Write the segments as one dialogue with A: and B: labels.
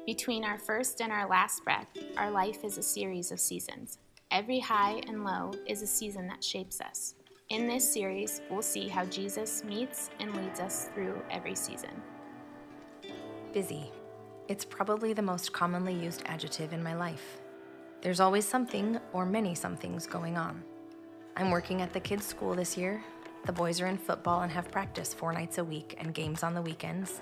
A: Between our first and our last breath, our life is a series of seasons. Every high and low is a season that shapes us. In this series, we'll see how Jesus meets and leads us through every season.
B: Busy. It's probably the most commonly used adjective in my life. There's always something or many somethings going on. I'm working at the kids' school this year. The boys are in football and have practice 4 nights a week and games on the weekends.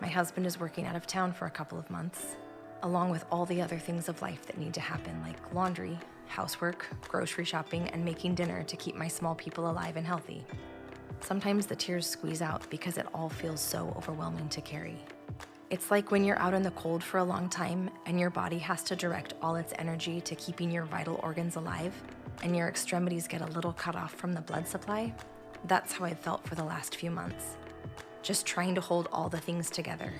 B: My husband is working out of town for a couple of months, along with all the other things of life that need to happen, like laundry, housework, grocery shopping, and making dinner to keep my small people alive and healthy. Sometimes the tears squeeze out because it all feels so overwhelming to carry. It's like when you're out in the cold for a long time and your body has to direct all its energy to keeping your vital organs alive and your extremities get a little cut off from the blood supply. That's how I've felt for the last few months. Just trying to hold all the things together,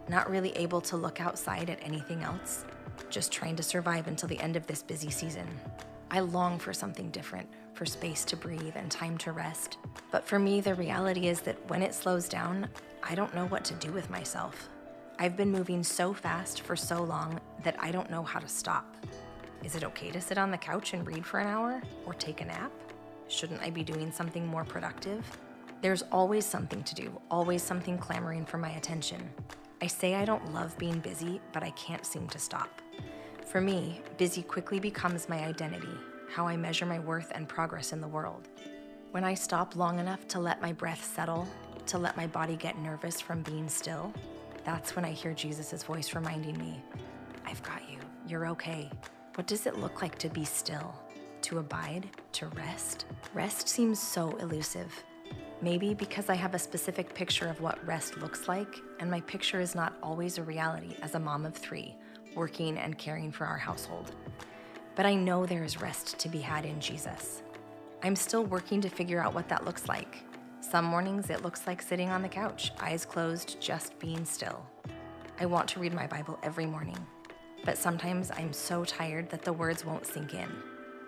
B: not really able to look outside at anything else, just trying to survive until the end of this busy season. I long for something different, for space to breathe and time to rest. But for me, the reality is that when it slows down, I don't know what to do with myself. I've been moving so fast for so long that I don't know how to stop. Is it okay to sit on the couch and read for an hour or take a nap? Shouldn't I be doing something more productive? There's always something to do, always something clamoring for my attention. I say I don't love being busy, but I can't seem to stop. For me, busy quickly becomes my identity, how I measure my worth and progress in the world. When I stop long enough to let my breath settle, to let my body get nervous from being still, that's when I hear Jesus' voice reminding me, I've got you, you're okay. What does it look like to be still? To abide? To rest? Rest seems so elusive. Maybe because I have a specific picture of what rest looks like, and my picture is not always a reality as a mom of 3, working and caring for our household. But I know there is rest to be had in Jesus. I'm still working to figure out what that looks like. Some mornings it looks like sitting on the couch, eyes closed, just being still. I want to read my Bible every morning, but sometimes I'm so tired that the words won't sink in.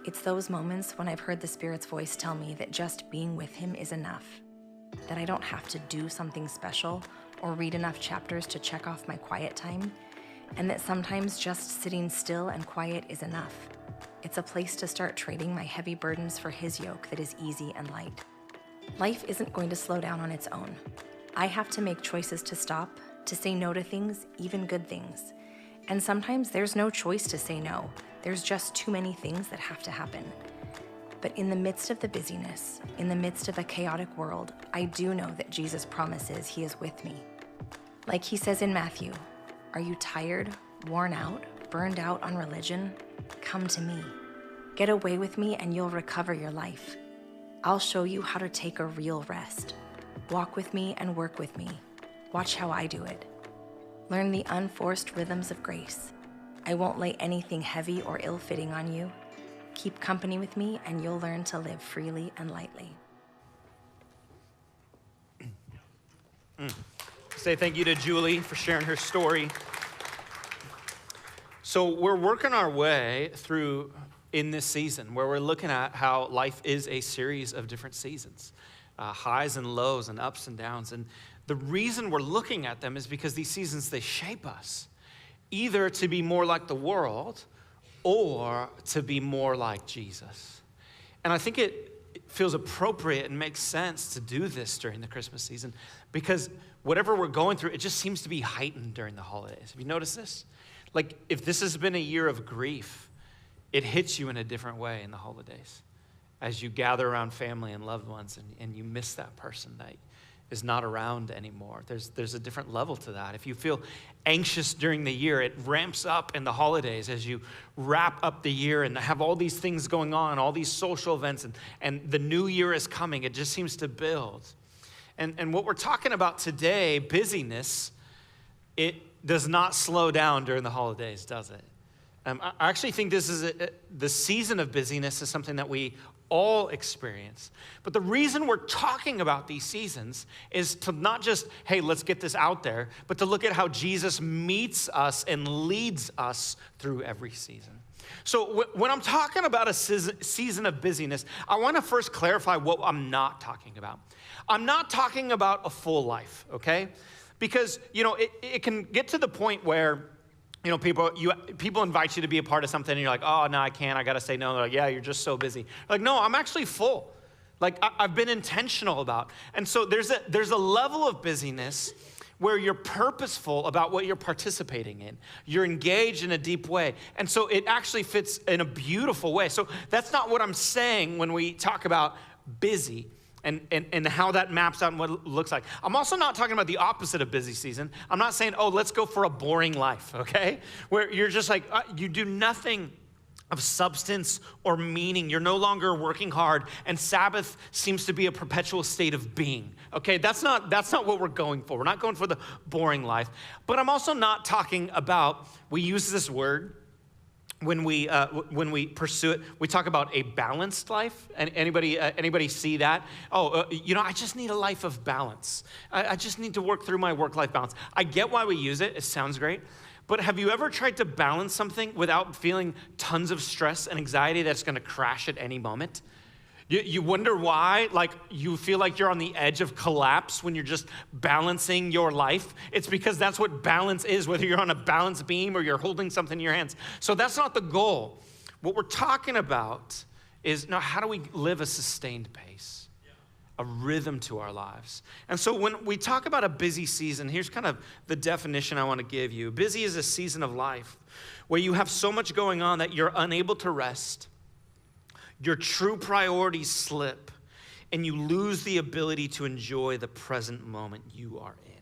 B: It's those moments when I've heard the Spirit's voice tell me that just being with Him is enough, that I don't have to do something special or read enough chapters to check off my quiet time, and that sometimes just sitting still and quiet is enough. It's a place to start trading my heavy burdens for His yoke that is easy and light. Life isn't going to slow down on its own. I have to make choices to stop, to say no to things, even good things. And sometimes there's no choice to say no. There's just too many things that have to happen. But in the midst of the busyness, in the midst of a chaotic world, I do know that Jesus promises He is with me. Like He says in Matthew, are you tired, worn out, burned out on religion? Come to me. Get away with me and you'll recover your life. I'll show you how to take a real rest. Walk with me and work with me. Watch how I do it. Learn the unforced rhythms of grace. I won't lay anything heavy or ill-fitting on you. Keep company with me and you'll learn to live freely and lightly.
C: Say thank you to Julie for sharing her story. So we're working our way through in this season where we're looking at how life is a series of different seasons, highs and lows and ups and downs. And the reason we're looking at them is because these seasons, they shape us, either to be more like the world or to be more like Jesus. And I think it feels appropriate and makes sense to do this during the Christmas season because whatever we're going through, it just seems to be heightened during the holidays. Have you noticed this? Like if this has been a year of grief, it hits you in a different way in the holidays as you gather around family and loved ones and you miss that person that is not around anymore. There's a different level to that. If you feel anxious during the year, it ramps up in the holidays as you wrap up the year and have all these things going on, all these social events, and the new year is coming. It just seems to build. And what we're talking about today, busyness, it does not slow down during the holidays, does it? I actually think this is the season of busyness is something that we all experience. But the reason we're talking about these seasons is to not just, hey, let's get this out there, but to look at how Jesus meets us and leads us through every season. So when I'm talking about a season of busyness, I want to first clarify what I'm not talking about. I'm not talking about a full life, okay? Because, it can get to the point where You know, people invite you to be a part of something, and you're like, oh, no, I can't. I got to say no. They're like, yeah, you're just so busy. Like, no, I'm actually full. Like, I've been intentional about. And so there's a level of busyness where you're purposeful about what you're participating in. You're engaged in a deep way. And so it actually fits in a beautiful way. So that's not what I'm saying when we talk about busy. And how that maps out and what it looks like. I'm also not talking about the opposite of busy season. I'm not saying, oh, let's go for a boring life, okay? Where you're just like, you do nothing of substance or meaning. You're no longer working hard, and Sabbath seems to be a perpetual state of being, okay? That's not what we're going for. We're not going for the boring life. But I'm also not talking about, we use this word, when we pursue it, we talk about a balanced life. And anybody see that? I just need a life of balance. I just need to work through my work-life balance. I get why we use it. It sounds great. But have you ever tried to balance something without feeling tons of stress and anxiety that's going to crash at any moment? You wonder why, like, you feel like you're on the edge of collapse when you're just balancing your life. It's because that's what balance is, whether you're on a balance beam or you're holding something in your hands. So that's not the goal. What we're talking about is, now, how do we live a sustained pace, a rhythm to our lives? And so when we talk about a busy season, here's kind of the definition I want to give you. Busy is a season of life where you have so much going on that you're unable to rest. Your true priorities slip, and you lose the ability to enjoy the present moment you are in.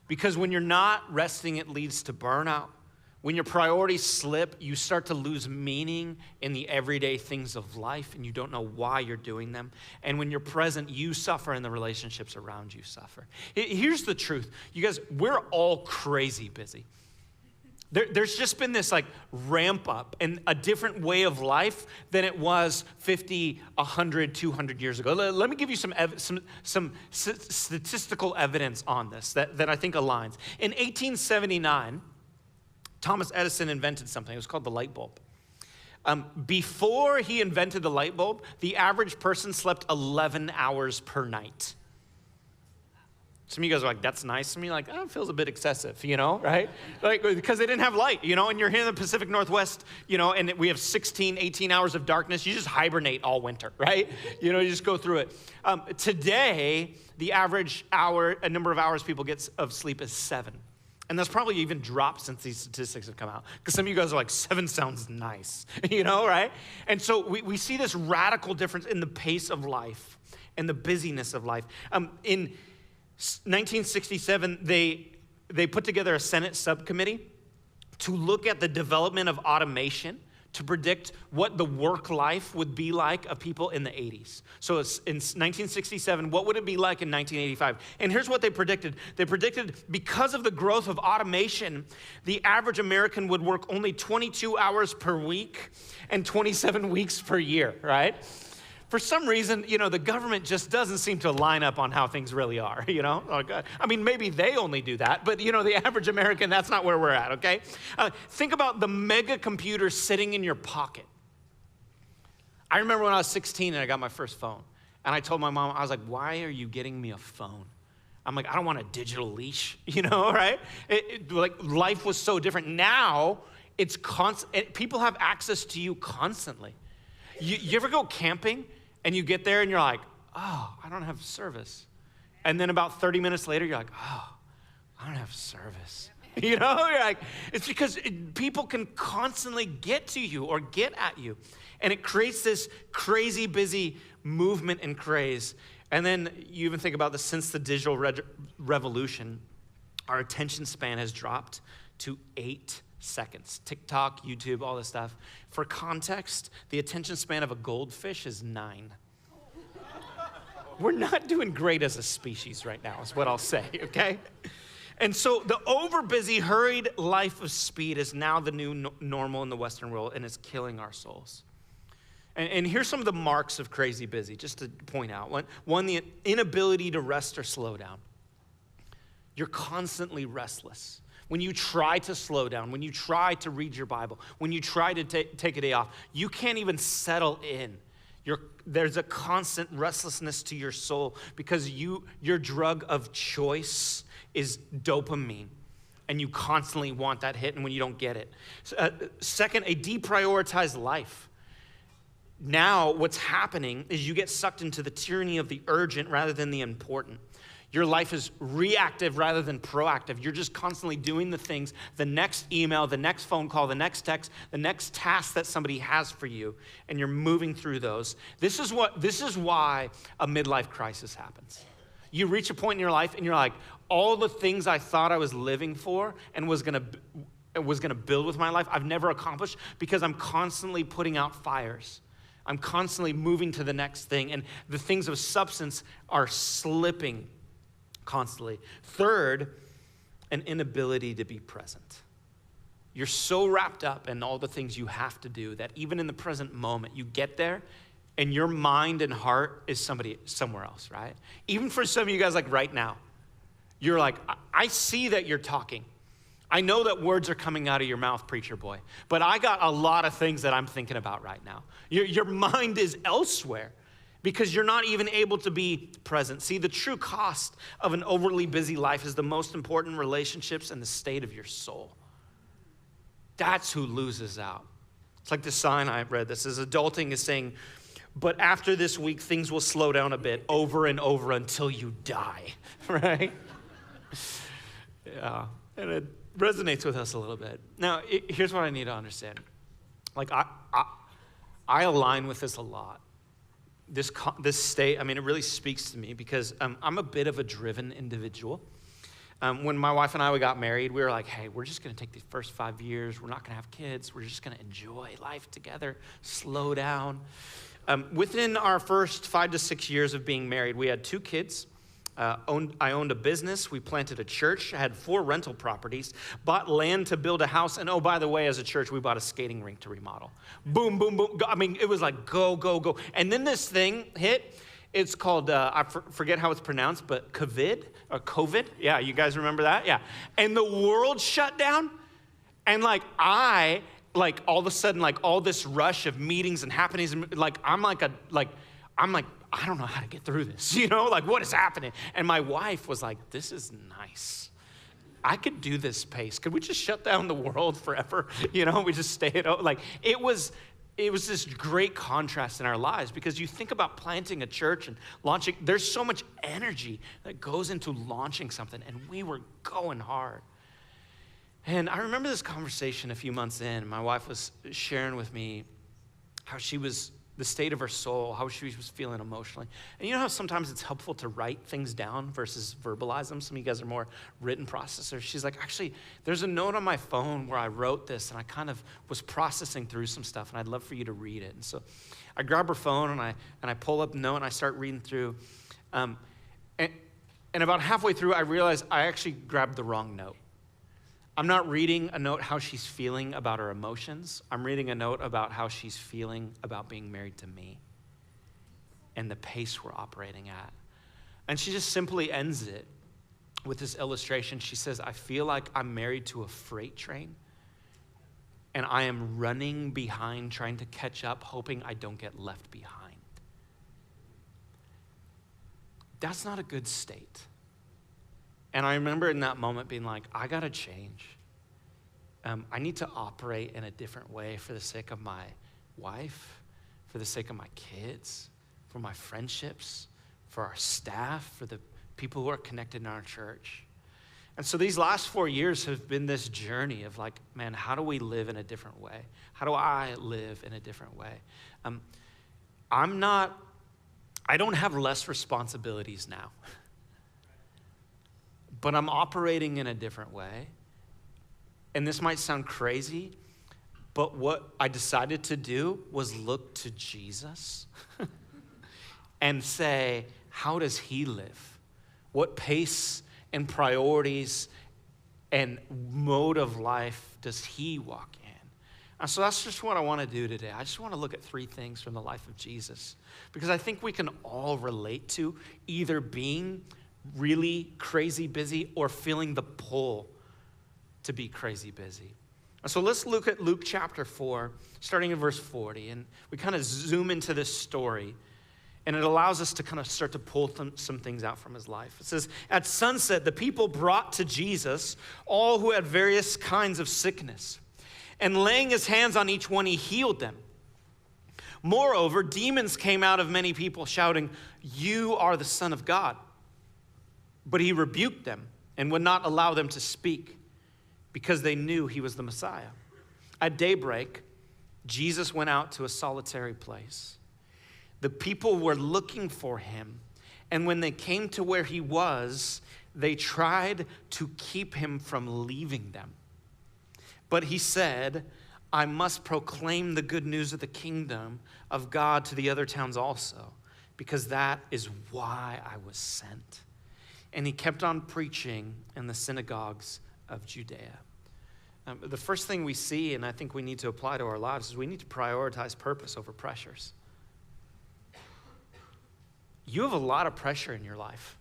C: Because when you're not resting, it leads to burnout. When your priorities slip, you start to lose meaning in the everyday things of life, and you don't know why you're doing them. And when you're present, you suffer, and the relationships around you suffer. Here's the truth. You guys, we're all crazy busy. There's just been this like ramp up and a different way of life than it was 50, 100, 200 years ago. Let me give you some statistical evidence on this that I think aligns. In 1879, Thomas Edison invented something. It was called the light bulb. Before he invented the light bulb, the average person slept 11 hours per night. Some of you guys are like, that's nice. Some of you are like, it feels a bit excessive, right? Like, because they didn't have light, and you're here in the Pacific Northwest, and we have 16, 18 hours of darkness. You just hibernate all winter, right? You just go through it. Today, the average number of hours people get of sleep is 7. And that's probably even dropped since these statistics have come out. Because some of you guys are like, 7 sounds nice, right? And so we see this radical difference in the pace of life and the busyness of life. In 1967, they put together a Senate subcommittee to look at the development of automation to predict what the work life would be like of people in the 80s. So in 1967, what would it be like in 1985? And here's what they predicted. They predicted because of the growth of automation, the average American would work only 22 hours per week and 27 weeks per year, right? For some reason, the government just doesn't seem to line up on how things really are, I mean, maybe they only do that, but, the average American, that's not where we're at, okay? Think about the mega computer sitting in your pocket. I remember when I was 16 and I got my first phone, and I told my mom, I was like, why are you getting me a phone? I'm like, I don't want a digital leash, right? Like, life was so different. Now, it's constant. People have access to you constantly. You ever go camping? And you get there and you're like, oh, I don't have service. And then about 30 minutes later, you're like, oh, I don't have service. You're like, it's because people can constantly get to you or get at you. And it creates this crazy busy movement and craze. And then you even think about this, since the digital revolution, our attention span has dropped to 8 seconds. TikTok, YouTube, all this stuff. For context, the attention span of a goldfish is 9. We're not doing great as a species right now, is what I'll say, okay? And so the overbusy, hurried life of speed is now the new normal in the Western world, and it's killing our souls. And here's some of the marks of crazy busy, just to point out. One, the inability to rest or slow down. You're constantly restless. When you try to slow down, when you try to read your Bible, when you try to take a day off, you can't even settle in. There's a constant restlessness to your soul because your drug of choice is dopamine. and you constantly want that hit, and when you don't get it. Second, a deprioritized life. Now, what's happening is you get sucked into the tyranny of the urgent rather than the important. Your life is reactive rather than proactive. You're just constantly doing the things, the next email, the next phone call, the next text, the next task that somebody has for you, and you're moving through those. This is why a midlife crisis happens. You reach a point in your life and you're like, all the things I thought I was living for and was gonna build with my life, I've never accomplished because I'm constantly putting out fires. I'm constantly moving to the next thing, and the things of substance are slipping constantly. Third, an inability to be present. You're so wrapped up in all the things you have to do that even in the present moment, you get there and your mind and heart is somewhere else, right? Even for some of you guys, like right now, you're like, I see that you're talking. I know that words are coming out of your mouth, preacher boy, but I got a lot of things that I'm thinking about right now. Your mind is elsewhere because you're not even able to be present. See, the true cost of an overly busy life is the most important relationships and the state of your soul. That's who loses out. It's like the sign I read that says adulting is saying, but after this week, things will slow down a bit over and over until you die, right? Yeah, and it resonates with us a little bit. Now, here's what I need to understand. Like, I align with this a lot. This state, I mean, it really speaks to me because I'm a bit of a driven individual. When my wife and I, we got married, we were like, hey, we're just going to take the first 5 years. We're not going to have kids. We're just going to enjoy life together, slow down. Within our first 5 to 6 years of being married, we had 2 kids. I owned a business. We planted a church. I had 4 rental properties, bought land to build a house. And oh, by the way, as a church, we bought a skating rink to remodel. Boom, boom, boom. I mean, it was like go, go, go. And then this thing hit. It's called, I forget how it's pronounced, but COVID. Yeah, you guys remember that? Yeah. And the world shut down. And like all of a sudden, like all this rush of meetings and happenings, and like, I'm like, I don't know how to get through this, like what is happening? And my wife was like, this is nice. I could do this pace. Could we just shut down the world forever? We just stay at home. Like it was this great contrast in our lives because you think about planting a church and launching, there's so much energy that goes into launching something, and we were going hard. And I remember this conversation a few months in. My wife was sharing with me how the state of her soul, how she was feeling emotionally. And you know how sometimes it's helpful to write things down versus verbalize them? Some of you guys are more written processors. She's like, actually, there's a note on my phone where I wrote this, and I kind of was processing through some stuff, and I'd love for you to read it. And so I grab her phone, and I pull up the note, and I start reading through. And about halfway through, I realized I actually grabbed the wrong note. I'm not reading a note how she's feeling about her emotions. I'm reading a note about how she's feeling about being married to me and the pace we're operating at. And she just simply ends it with this illustration. She says, I feel like I'm married to a freight train and I am running behind, trying to catch up, hoping I don't get left behind. That's not a good state. And I remember in that moment being like, I gotta change. I need to operate in a different way for the sake of my wife, for the sake of my kids, for my friendships, for our staff, for the people who are connected in our church. And so these last 4 years have been this journey of like, man, how do we live in a different way? How do I live in a different way? I don't have less responsibilities now. But I'm operating in a different way. And this might sound crazy, but what I decided to do was look to Jesus and say, how does he live? What pace and priorities and mode of life does he walk in? And so that's just what I want to do today. I just want to look at 3 things from the life of Jesus, because I think we can all relate to either being really crazy busy or feeling the pull to be crazy busy. So let's look at Luke chapter 4, starting in verse 40, and we kind of zoom into this story. And it allows us to kind of start to pull some things out from his life. It says, at sunset, the people brought to Jesus all who had various kinds of sickness. And laying his hands on each one, he healed them. Moreover, demons came out of many people shouting, "You are the Son of God." But he rebuked them and would not allow them to speak because they knew he was the Messiah. At daybreak, Jesus went out to a solitary place. The people were looking for him, and when they came to where he was, they tried to keep him from leaving them. But he said, "I must proclaim the good news of the kingdom of God to the other towns also, because that is why I was sent." And he kept on preaching in the synagogues of Judea. The first thing we see, and I think we need to apply to our lives, is we need to prioritize purpose over pressures. You have a lot of pressure in your life.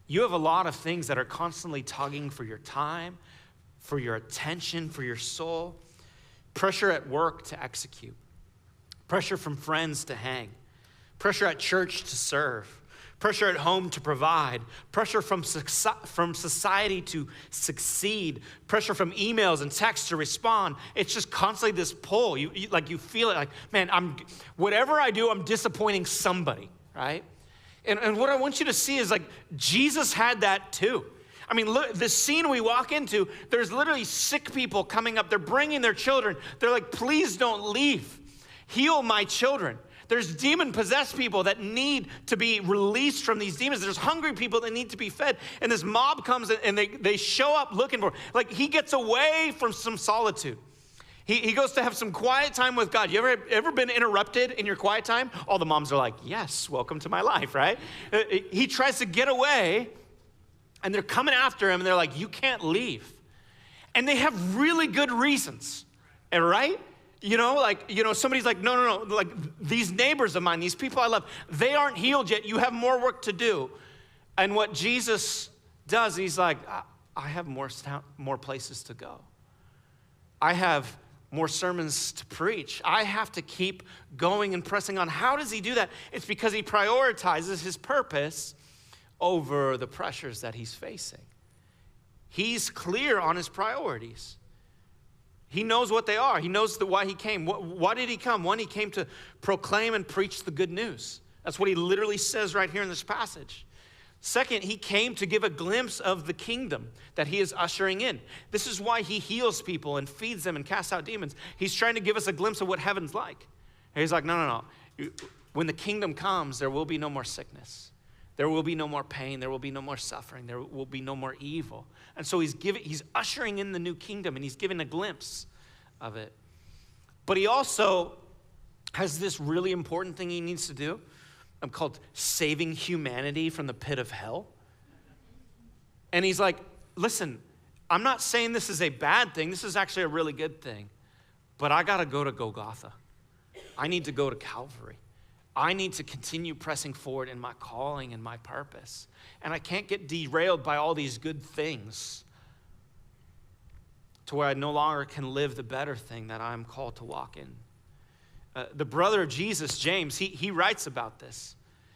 C: You have a lot of things that are constantly tugging for your time, for your attention, for your soul. Pressure at work to execute. Pressure from friends to hang. Pressure at church to serve. Pressure at home to provide. Pressure from society to succeed. Pressure from emails and texts to respond. It's just constantly this pull. You feel it like, man, whatever I do, I'm disappointing somebody, right? And what I want you to see is like Jesus had that too. I mean, look, the scene we walk into, there's literally sick people coming up. They're bringing their children. They're like, "Please don't leave. Heal my children." There's demon-possessed people that need to be released from these demons. There's hungry people that need to be fed. And this mob comes and they show up looking for him. Like, he gets away from some solitude. He goes to have some quiet time with God. You ever been interrupted in your quiet time? All the moms are like, "Yes, welcome to my life," right? He tries to get away, and they're coming after him, and they're like, "You can't leave." And they have really good reasons, right? Somebody's like, no, like these neighbors of mine, these people I love, they aren't healed yet. You have more work to do. And what Jesus does, he's like, I have more places to go. I have more sermons to preach. I have to keep going and pressing on. How does he do that? It's because he prioritizes his purpose over the pressures that he's facing. He's clear on his priorities. He knows what they are. He knows why he came. Why did he come? One, he came to proclaim and preach the good news. That's what he literally says right here in this passage. Second, he came to give a glimpse of the kingdom that he is ushering in. This is why he heals people and feeds them and casts out demons. He's trying to give us a glimpse of what heaven's like. And he's like, no. When the kingdom comes, there will be no more sickness. There will be no more pain. There will be no more suffering. There will be no more evil. And so he's ushering in the new kingdom, and he's giving a glimpse of it. But he also has this really important thing he needs to do. Called saving humanity from the pit of hell. And he's like, listen, I'm not saying this is a bad thing. This is actually a really good thing. But I got to go to Golgotha. I need to go to Calvary. I need to continue pressing forward in my calling and my purpose. And I can't get derailed by all these good things to where I no longer can live the better thing that I'm called to walk in. The brother of Jesus, James, he writes about this.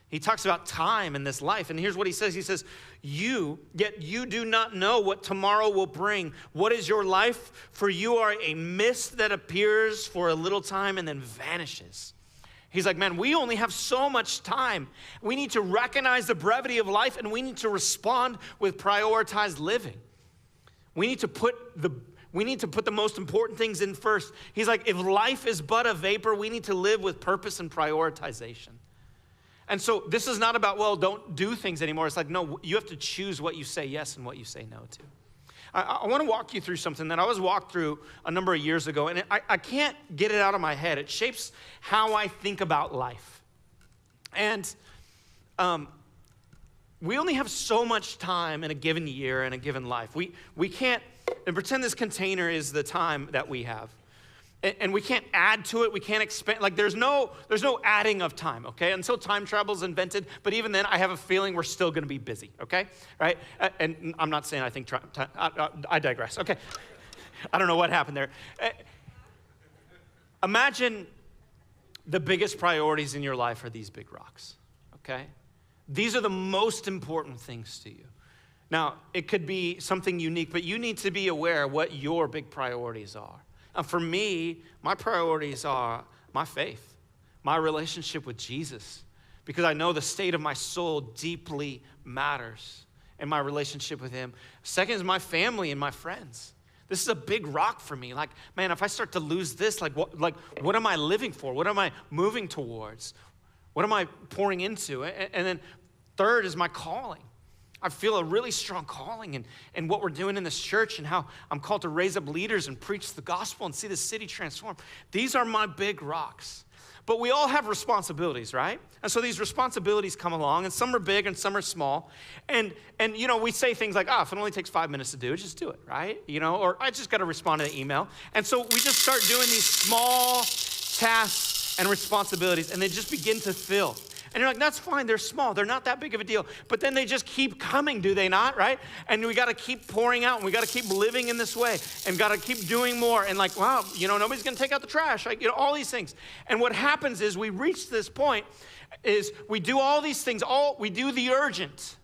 C: He talks about time in this life. And here's what he says. He says, yet you do not know what tomorrow will bring. What is your life? For you are a mist that appears for a little time and then vanishes. He's like, man, we only have so much time. We need to recognize the brevity of life, and we need to respond with prioritized living. We need to put the most important things in first. He's like, if life is but a vapor, we need to live with purpose and prioritization. And so this is not about, well, don't do things anymore. It's like, no, you have to choose what you say yes and what you say no to. I want to walk you through something that I was walked through a number of years ago, and I can't get it out of my head. It shapes how I think about life. And we only have so much time in a given year and a given life. We can't, and pretend this container is the time that we have. And we can't add to it. We can't expand. Like there's no adding of time, okay? Until time travel is invented. But even then, I have a feeling we're still going to be busy, okay? Right? And I'm not saying I think I digress. Okay. I don't know what happened there. Imagine the biggest priorities in your life are these big rocks, okay? These are the most important things to you. Now, it could be something unique, but you need to be aware of what your big priorities are. And for me, my priorities are my faith, my relationship with Jesus, because I know the state of my soul deeply matters and my relationship with him. Second is my family and my friends. This is a big rock for me. Like, man, if I start to lose this, what am I living for? What am I moving towards? What am I pouring into? And then third is my calling. I feel a really strong calling in what we're doing in this church and how I'm called to raise up leaders and preach the gospel and see the city transform. These are my big rocks. But we all have responsibilities, right? And so these responsibilities come along, and some are big and some are small. And you know, we say things like, if it only takes 5 minutes to do it, just do it, right? You know, or I just got to respond to the email. And so we just start doing these small tasks and responsibilities, and they just begin to fill. And you're like, that's fine, they're small, they're not that big of a deal. But then they just keep coming, do they not, right? And we gotta keep pouring out, and we gotta keep living in this way, and gotta keep doing more. And like, wow, you know, nobody's gonna take out the trash, like, you know, all these things. And what happens is we reach this point, is we do all these things, we do the urgent,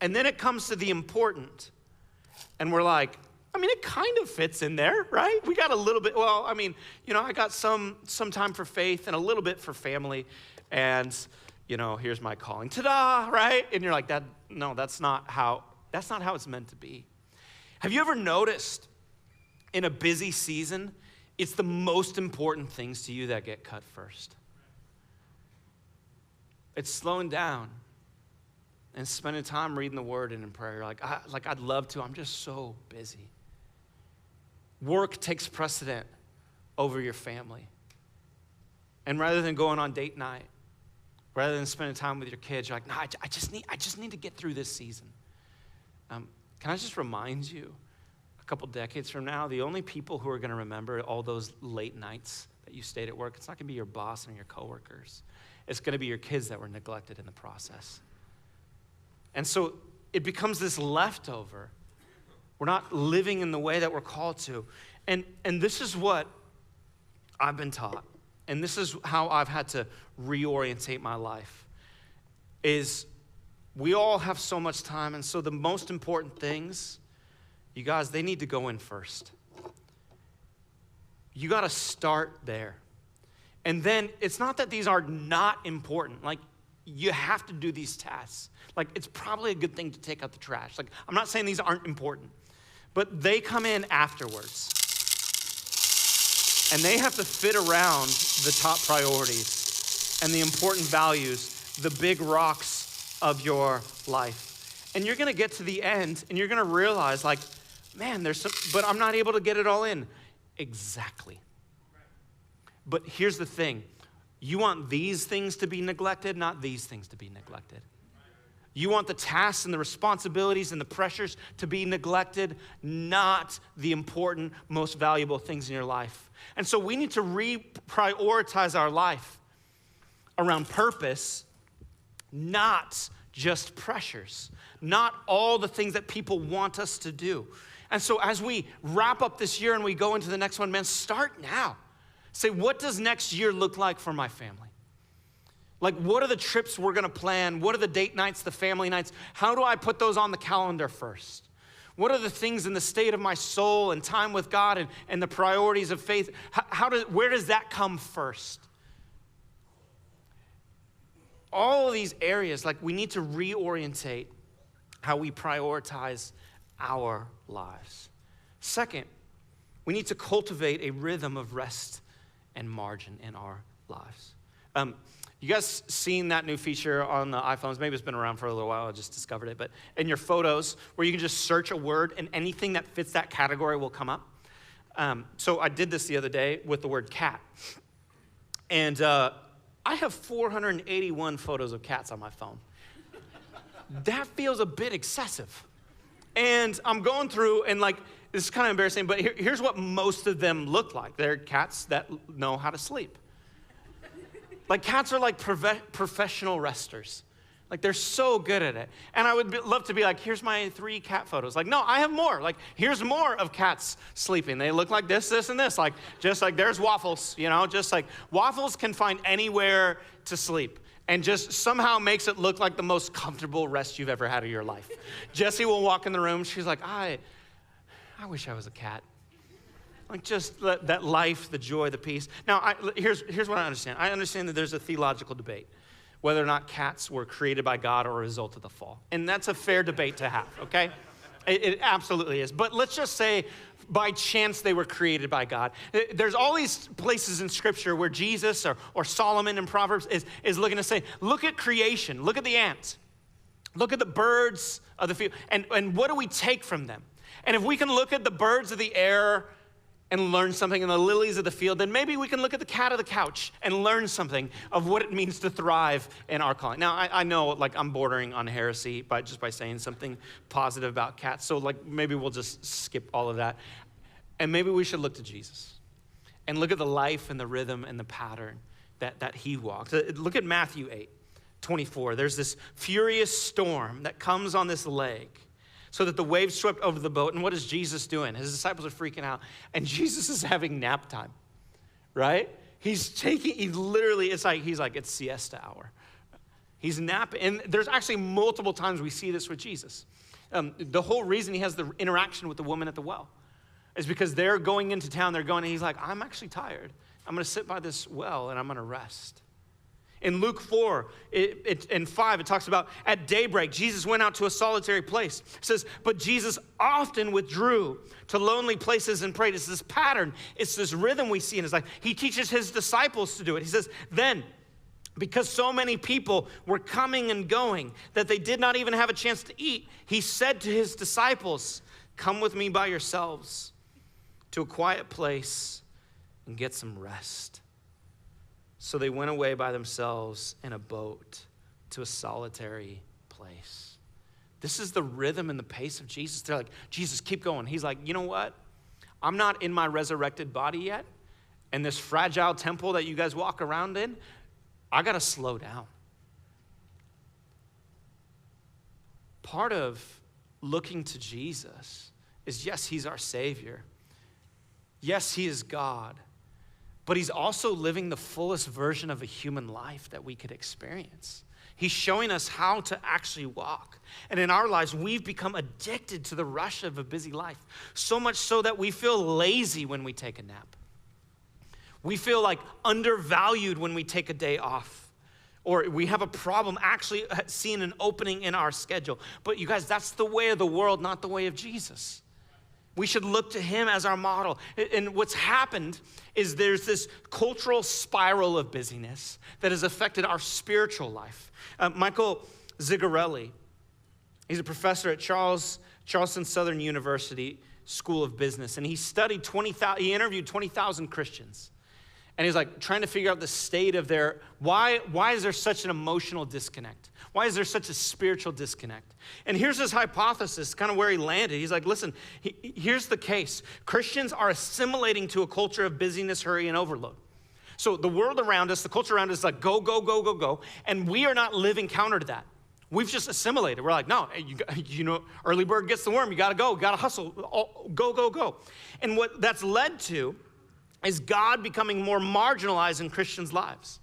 C: and then it comes to the important. And we're like, I mean, it kind of fits in there, right? We got a little bit, well, I mean, you know, I got some time for faith and a little bit for family. And, you know, here's my calling. Ta-da, right? And you're like, that's not how it's meant to be. Have you ever noticed in a busy season, it's the most important things to you that get cut first? It's slowing down and spending time reading the word and in prayer. You're like, I'd love to. I'm just so busy. Work takes precedent over your family. And rather than going on date night, rather than spending time with your kids, you're like, no, I just need to get through this season. Can I just remind you, a couple decades from now, the only people who are going to remember all those late nights that you stayed at work, it's not going to be your boss and your coworkers. It's going to be your kids that were neglected in the process. And so it becomes this leftover. We're not living in the way that we're called to. And this is what I've been taught. And this is how I've had to reorientate my life, is we all have so much time, and so the most important things, you guys, they need to go in first. You got to start there. And then it's not that these are not important. Like, you have to do these tasks. Like, it's probably a good thing to take out the trash. Like, I'm not saying these aren't important, but they come in afterwards. And they have to fit around the top priorities and the important values, the big rocks of your life. And you're gonna get to the end and you're gonna realize, like, man, but I'm not able to get it all in. Exactly. But here's the thing. You want these things to be neglected, not these things to be neglected. You want the tasks and the responsibilities and the pressures to be neglected, not the important, most valuable things in your life. And so we need to reprioritize our life around purpose, not just pressures, not all the things that people want us to do. And so as we wrap up this year and we go into the next one, man, start now. Say, what does next year look like for my family? Like, what are the trips we're gonna plan? What are the date nights, the family nights? How do I put those on the calendar first? What are the things in the state of my soul and time with God and the priorities of faith? Where does that come first? All of these areas, like, we need to reorientate how we prioritize our lives. Second, we need to cultivate a rhythm of rest and margin in our lives. You guys seen that new feature on the iPhones? Maybe it's been around for a little while, I just discovered it, but in your photos, where you can just search a word and anything that fits that category will come up. So I did this the other day with the word cat. And I have 481 photos of cats on my phone. That feels a bit excessive. And I'm going through and, like, this is kind of embarrassing, but here's what most of them look like. They're cats that know how to sleep. Like, cats are like professional resters. Like, they're so good at it. And I would love to be like, here's my 3 cat photos. Like, no, I have more. Like, here's more of cats sleeping. They look like this, this, and this. Like, just like there's Waffles, just like Waffles can find anywhere to sleep and just somehow makes it look like the most comfortable rest you've ever had of your life. Jessie will walk in the room. She's like, I wish I was a cat. Like, just that life, the joy, the peace. Now, here's what I understand. I understand that there's a theological debate whether or not cats were created by God or a result of the fall. And that's a fair debate to have, okay? It absolutely is. But let's just say by chance they were created by God. There's all these places in Scripture where Jesus or Solomon in Proverbs is looking to say, look at creation, look at the ants, look at the birds of the field, and what do we take from them? And if we can look at the birds of the air and learn something in the lilies of the field, then maybe we can look at the cat of the couch and learn something of what it means to thrive in our calling. Now, I know, like, I'm bordering on heresy by saying something positive about cats, so, like, maybe we'll just skip all of that. And maybe we should look to Jesus and look at the life and the rhythm and the pattern that he walked. Look at Matthew 8:24. There's this furious storm that comes on this lake, so that the waves swept over the boat. And what is Jesus doing? His disciples are freaking out. And Jesus is having nap time, right? It's siesta hour. He's napping. And there's actually multiple times we see this with Jesus. The whole reason he has the interaction with the woman at the well is because they're going into town. And he's like, I'm actually tired. I'm going to sit by this well and I'm going to rest. In Luke 4 and 5, it talks about at daybreak, Jesus went out to a solitary place. It says, but Jesus often withdrew to lonely places and prayed. It's this pattern. It's this rhythm we see in his life. He teaches his disciples to do it. He says, then, because so many people were coming and going that they did not even have a chance to eat, he said to his disciples, come with me by yourselves to a quiet place and get some rest. So they went away by themselves in a boat to a solitary place. This is the rhythm and the pace of Jesus. They're like, Jesus, keep going. He's like, you know what? I'm not in my resurrected body yet. And this fragile temple that you guys walk around in, I got to slow down. Part of looking to Jesus is, yes, he's our Savior. Yes, he is God. But he's also living the fullest version of a human life that we could experience. He's showing us how to actually walk. And in our lives, we've become addicted to the rush of a busy life, so much so that we feel lazy when we take a nap. We feel like undervalued when we take a day off, or we have a problem actually seeing an opening in our schedule. But you guys, that's the way of the world, not the way of Jesus. We should look to him as our model. And what's happened is there's this cultural spiral of busyness that has affected our spiritual life. Michael Zigarelli, he's a professor at Charleston Southern University School of Business, and he interviewed 20,000 Christians. And he's like trying to figure out the state of why is there such an emotional disconnect? Why is there such a spiritual disconnect? And here's his hypothesis, kind of where he landed. He's like, listen, here's the case. Christians are assimilating to a culture of busyness, hurry, and overload. So the world around us, the culture around us is like, go, go, go, go, go. And we are not living counter to that. We've just assimilated. We're like, no, early bird gets the worm. You got to go. You got to hustle. Go, go, go. And what that's led to is God becoming more marginalized in Christians' lives.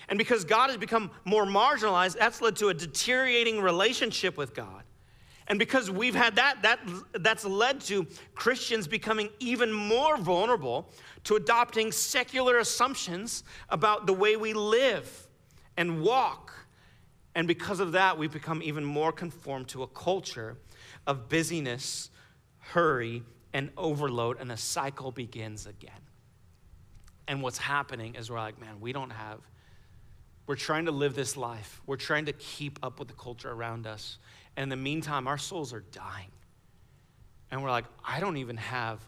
C: And because God has become more marginalized, that's led to a deteriorating relationship with God. And because we've had that's led to Christians becoming even more vulnerable to adopting secular assumptions about the way we live and walk. And because of that, we've become even more conformed to a culture of busyness, hurry, and overload, and a cycle begins again. And what's happening is we're like, man, we're trying to live this life. We're trying to keep up with the culture around us. And in the meantime, our souls are dying. And we're like, I don't even have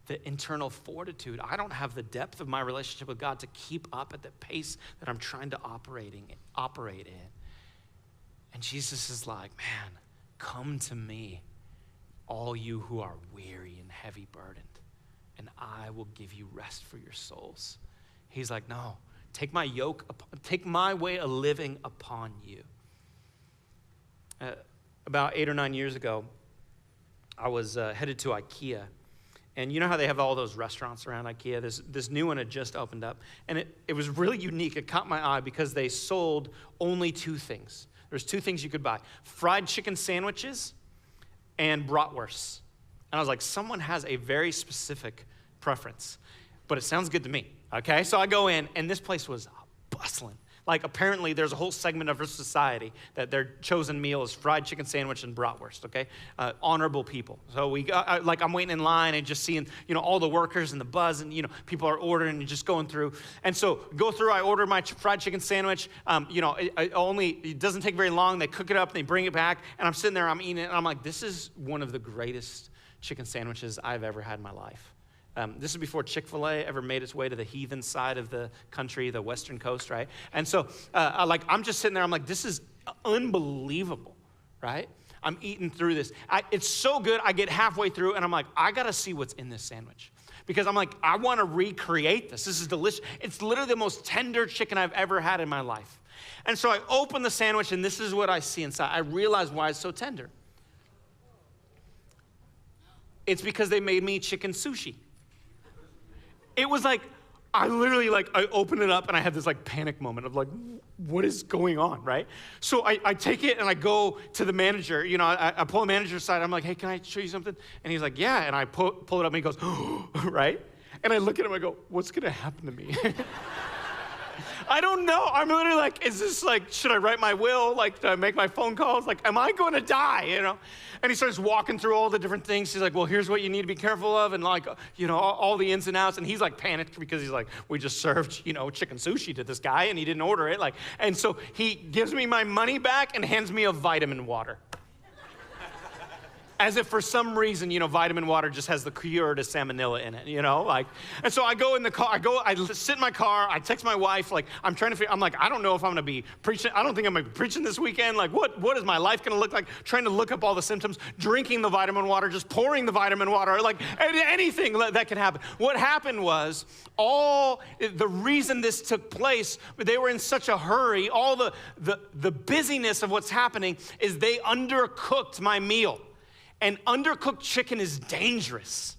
C: the internal fortitude. I don't have the depth of my relationship with God to keep up at the pace that I'm trying to operate in. And Jesus is like, man, come to me, all you who are weary and heavy burdened, and I will give you rest for your souls. He's like, no, take my way of living upon you. About 8 or 9 years ago, I was headed to IKEA. And you know how they have all those restaurants around IKEA? This new one had just opened up. And it was really unique. It caught my eye because they sold only 2 things. There's 2 things you could buy: fried chicken sandwiches and bratwursts. And I was like, someone has a very specific preference, but it sounds good to me, okay? So I go in, and this place was bustling. Like, apparently there's a whole segment of our society that their chosen meal is fried chicken sandwich and bratwurst, okay? Honorable people. So I'm waiting in line and just seeing, all the workers and the buzz, and, people are ordering and just going through. And so I order my fried chicken sandwich. It doesn't take very long. They cook it up, and they bring it back, and I'm sitting there, I'm eating it, and I'm like, this is one of the greatest chicken sandwiches I've ever had in my life. This is before Chick-fil-A ever made its way to the heathen side of the country, the western coast, right? And so, I'm just sitting there, I'm like, this is unbelievable, right? I'm eating through this. It's so good, I get halfway through, and I'm like, I gotta see what's in this sandwich. Because I'm like, I wanna recreate this. This is delicious. It's literally the most tender chicken I've ever had in my life. And so I open the sandwich, and this is what I see inside. I realize why it's so tender. It's because they made me chicken sushi. It was like, I open it up and I have this panic moment of what is going on, right? So I take it and I go to the manager, I pull the manager aside. I'm like, hey, can I show you something? And he's like, yeah. And I pull it up and he goes, oh, right? And I look at him, I go, what's gonna happen to me? I don't know. I'm literally like, is this should I write my will? Do I make my phone calls? Am I going to die, And he starts walking through all the different things. He's like, well, here's what you need to be careful of, and all the ins and outs. And he's panicked because he's like, we just served, chicken sushi to this guy, and he didn't order it. And so he gives me my money back and hands me a vitamin water. As if for some reason, vitamin water just has the cure to salmonella in it, And so I go in the car, I sit in my car, I text my wife, I'm trying to figure, I'm like, I don't know if I'm gonna be preaching, I don't think I'm gonna be preaching this weekend, what is my life gonna look like? Trying to look up all the symptoms, drinking the vitamin water, just pouring the vitamin water, anything that could happen. What happened was, the reason this took place, they were in such a hurry, all the busyness of what's happening is they undercooked my meal. And undercooked chicken is dangerous.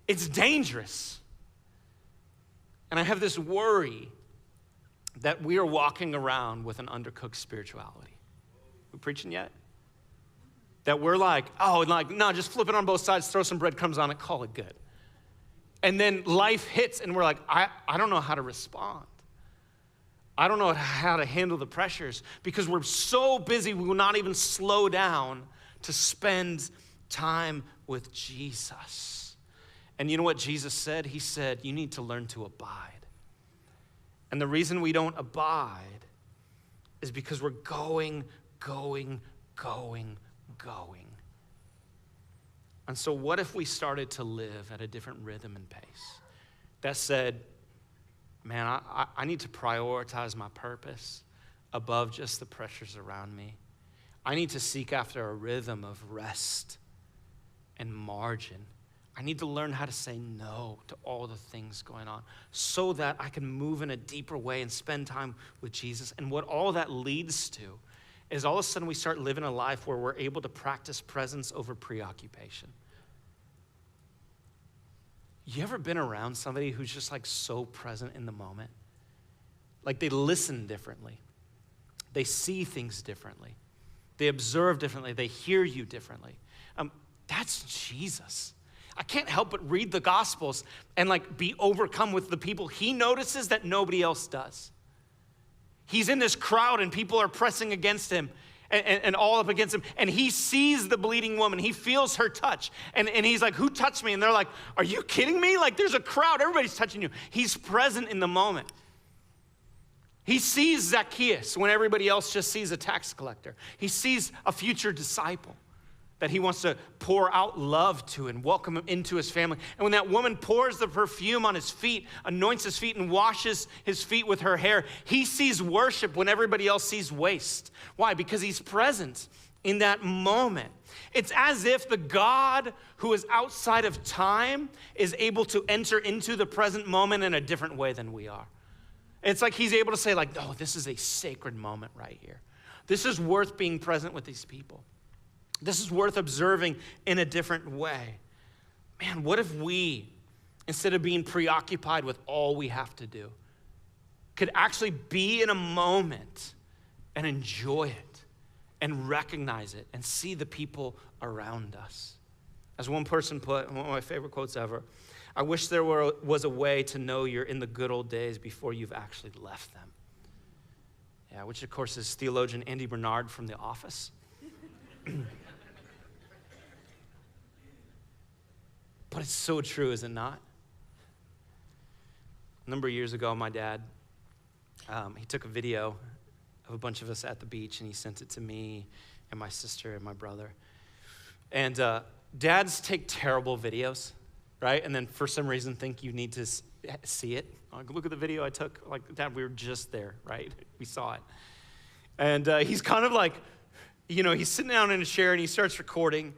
C: It's dangerous. And I have this worry that we are walking around with an undercooked spirituality. We preaching yet? That we're no, just flip it on both sides, throw some breadcrumbs on it, call it good. And then life hits and we're like, I don't know how to respond. I don't know how to handle the pressures because we're so busy we will not even slow down to spend time with Jesus. And you know what Jesus said? He said, you need to learn to abide. And the reason we don't abide is because we're going. And so what if we started to live at a different rhythm and pace that said, man, I need to prioritize my purpose above just the pressures around me. I need to seek after a rhythm of rest and margin. I need to learn how to say no to all the things going on so that I can move in a deeper way and spend time with Jesus. And what all that leads to is all of a sudden we start living a life where we're able to practice presence over preoccupation. You ever been around somebody who's just so present in the moment? They listen differently. They see things differently. They observe differently. They hear you differently. That's Jesus. I can't help but read the Gospels and be overcome with the people he notices that nobody else does. He's in this crowd and people are pressing against him and all up against him. And he sees the bleeding woman. He feels her touch. And he's like, who touched me? And they're like, are you kidding me? There's a crowd. Everybody's touching you. He's present in the moment. He sees Zacchaeus when everybody else just sees a tax collector. He sees a future disciple that he wants to pour out love to and welcome him into his family. And when that woman pours the perfume on his feet, anoints his feet and washes his feet with her hair, he sees worship when everybody else sees waste. Why? Because he's present in that moment. It's as if the God who is outside of time is able to enter into the present moment in a different way than we are. It's he's able to say oh, this is a sacred moment right here. This is worth being present with these people. This is worth observing in a different way. Man, what if we, instead of being preoccupied with all we have to do, could actually be in a moment and enjoy it and recognize it and see the people around us? As one person put, one of my favorite quotes ever, I wish there was a way to know you're in the good old days before you've actually left them. Yeah, which of course is theologian Andy Bernard from The Office. But it's so true, is it not? A number of years ago, my dad, he took a video of a bunch of us at the beach, and he sent it to me and my sister and my brother. And dads take terrible videos, right? And then for some reason think you need to see it. Like, look at the video I took. Like, Dad, we were just there, right? We saw it. And he's kind of like, he's sitting down in a chair and he starts recording.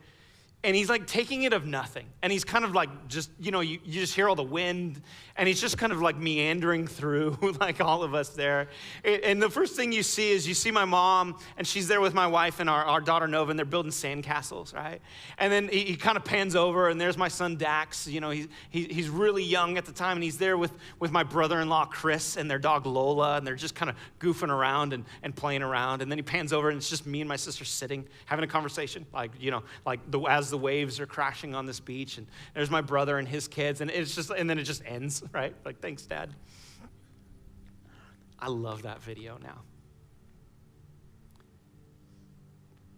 C: And he's like taking it of nothing. And he's kind of like just, you just hear all the wind. And he's just kind of like meandering through like all of us there. And the first thing you see is you see my mom, and she's there with my wife and our daughter Nova, and they're building sandcastles, right? And then he kind of pans over, and there's my son Dax. He's really young at the time, and he's there with my brother-in-law Chris and their dog Lola, and they're just kind of goofing around and playing around. And then he pans over, and it's just me and my sister sitting, having a conversation, as the waves are crashing on this beach, and there's my brother and his kids, and then it just ends, right? Like, thanks, Dad. I love that video now.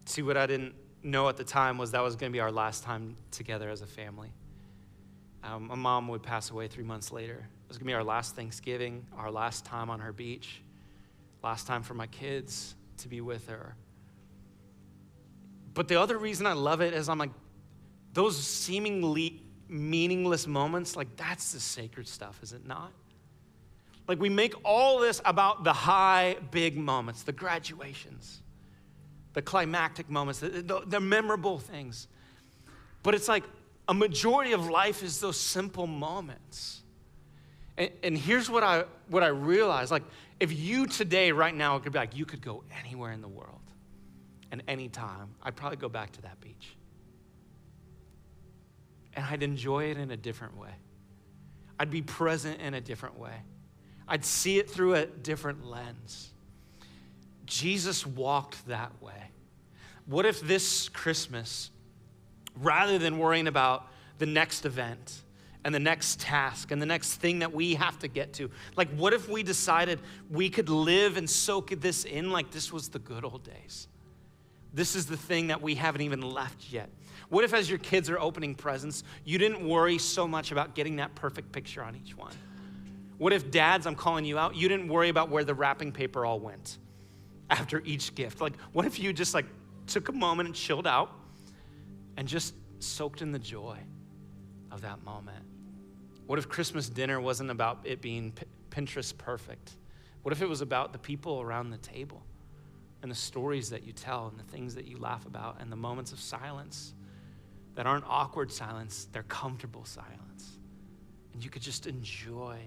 C: See, what I didn't know at the time was that was going to be our last time together as a family. My mom would pass away 3 months later. It was going to be our last Thanksgiving, our last time on her beach, last time for my kids to be with her. But the other reason I love it is I'm like, those seemingly meaningless moments, like, that's the sacred stuff, is it not? Like, we make all this about the high, big moments, the graduations, the climactic moments, the memorable things. But it's like a majority of life is those simple moments. And here's what I realized. Like, if you today, right now, could be like, you could go anywhere in the world and anytime, I'd probably go back to that beach. And I'd enjoy it in a different way. I'd be present in a different way. I'd see it through a different lens. Jesus walked that way. What if this Christmas, rather than worrying about the next event and the next task and the next thing that we have to get to, like, what if we decided we could live and soak this in like this was the good old days? This is the thing that we haven't even left yet. What if, as your kids are opening presents, you didn't worry so much about getting that perfect picture on each one? What if, dads, I'm calling you out, you didn't worry about where the wrapping paper all went after each gift? Like, what if you just took a moment and chilled out and just soaked in the joy of that moment? What if Christmas dinner wasn't about it being Pinterest perfect? What if it was about the people around the table and the stories that you tell and the things that you laugh about and the moments of silence that aren't awkward silence, they're comfortable silence? And you could just enjoy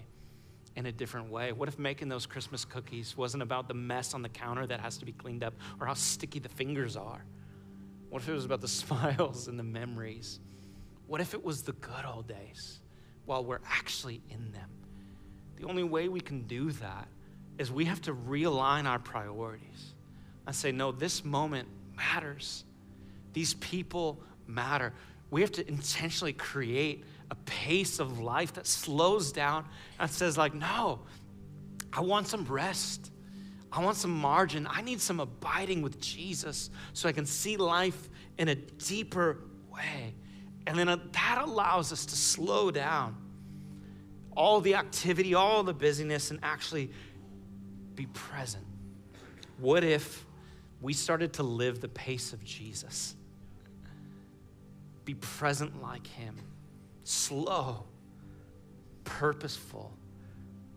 C: in a different way. What if making those Christmas cookies wasn't about the mess on the counter that has to be cleaned up or how sticky the fingers are? What if it was about the smiles and the memories? What if it was the good old days while we're actually in them? The only way we can do that is we have to realign our priorities. I say, no, this moment matters. These people matter. We have to intentionally create a pace of life that slows down and says, like, no, I want some rest. I want some margin. I need some abiding with Jesus so I can see life in a deeper way. And then that allows us to slow down all the activity, all the busyness, and actually be present. What if we started to live the pace of Jesus? Be present like him, slow, purposeful.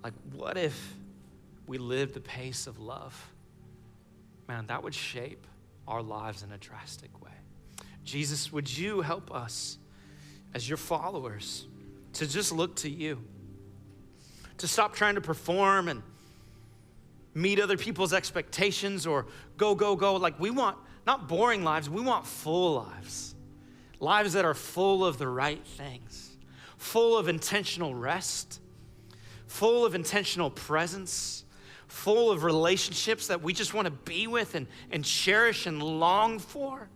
C: Like, what if we lived the pace of love? Man, that would shape our lives in a drastic way. Jesus, would you help us as your followers to just look to you, to stop trying to perform and meet other people's expectations or go, go, go. Like we want not boring lives, we want full lives. Lives that are full of the right things, full of intentional rest, full of intentional presence, full of relationships that we just want to be with and cherish and long for.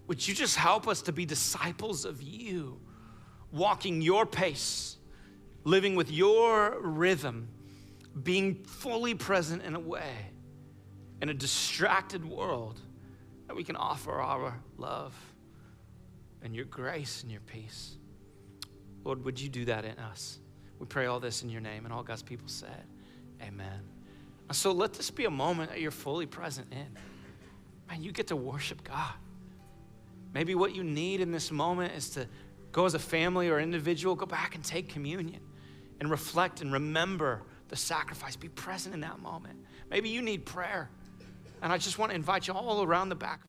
C: Would you just help us to be disciples of you, walking your pace, living with your rhythm, being fully present in a way, in a distracted world, that we can offer our love and your grace and your peace. Lord, would you do that in us? We pray all this in your name, and all God's people said, amen. So let this be a moment that you're fully present in. Man, you get to worship God. Maybe what you need in this moment is to go as a family or individual, go back and take communion and reflect and remember the sacrifice. Be present in that moment. Maybe you need prayer. And I just want to invite you all around the back.